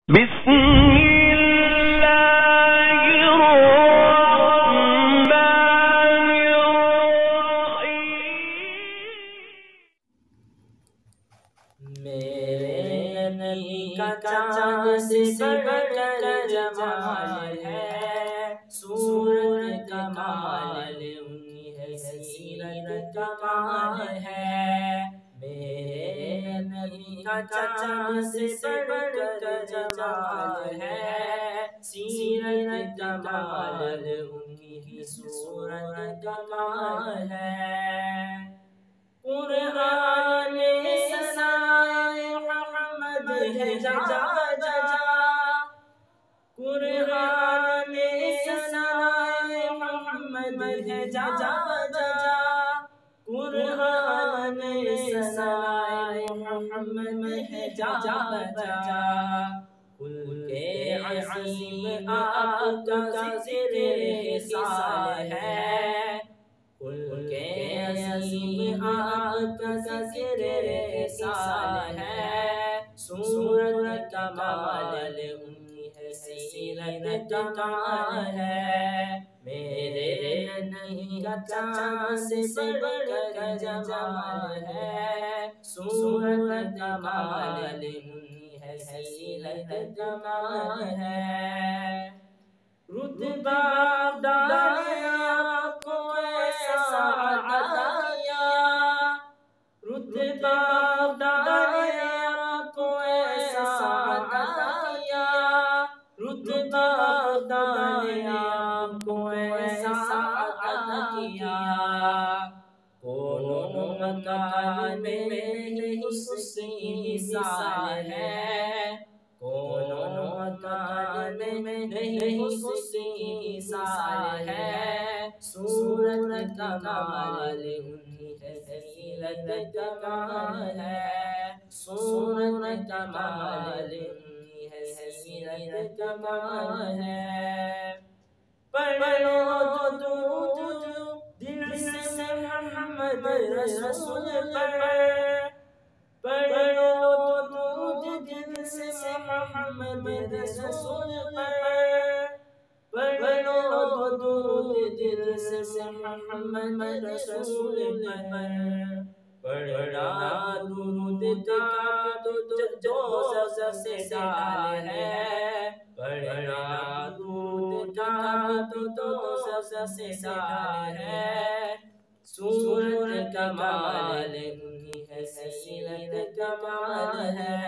بسم الله الرحمن الرحيم میرے نبی کا چاند سے بڑھ کر جمال ہے، صورت کمال ان کی ہے، سیرت کمال ہے۔ میرے نبی کا چاند سے بڑھ کر جمال ہے، سیرت کمال ان کی ہے، صورت کمال ہے۔ قرآن میں ثنائے محمد ہے جا جا، قرآن میں ثنائے محمد ہے جا جا، قرآن میں ثنائے محمد ہے جا جا۔ ملک عظیم آپ کا ذکر حصال ہے، ملک عظیم آپ کا ذکر حصال ہے، صورت کمال ان کی ہے، سیرت کمال ہے۔ میرے نبی کا چاند سے بڑھ کر جمال ہے، صورت کمال ان کی ہے، سیرت کمال ہے۔ رتبہ افضل آپ کو ایسا عطا کیا، رتبہ افضل آپ کو ایسا عطا کیا، رتبہ افضل آپ کو ایسا عطا کیا۔ کون مکان میں نہیں اس کی مثال ہے، کون مکان میں نہیں اس کی مثال ہے، صورت کمال ان کی ہے، سیرت کمال ہے، صورت کمال ان کی ہے، سیرت کمال ہے۔ پڑھو درود دل سے محمد رسول پر، پڑھو درود دل سے محمد رسول پر، پڑھو درود دل سے محمد رسول پر۔ پڑھنا درود کا تو دوزخ سے ڈال ہے، پڑھنا درود کا تو دوزخ سے ڈال ہے، صورت کمال ان کی ہے، سیرت کمال ہے۔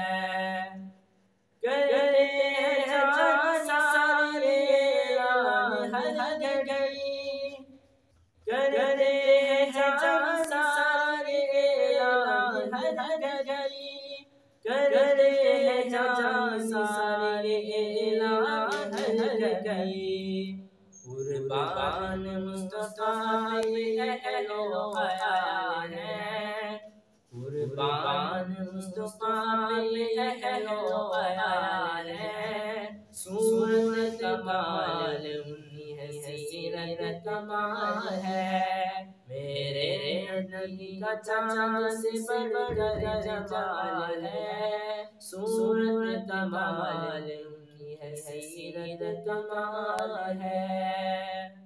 کرتے ہیں جان سارے اعلان ہر گھڑی، کرتے ہیں جان سارے اعلان ہر گھڑی، کرتے ہیں جان سارے اعلان ہر گھڑی۔ قربان مصطفیٰ یہ اہل و عیال ہے، قربان مصطفیٰ یہ اہل و عیال ہے، صورت کمال ان کی ہے، سیرت کمال ہے۔ میرے نبی کا چاند سے بڑھ کر جمال ہے، صورت کمال ان کی ہے، سیرت کمال ہے۔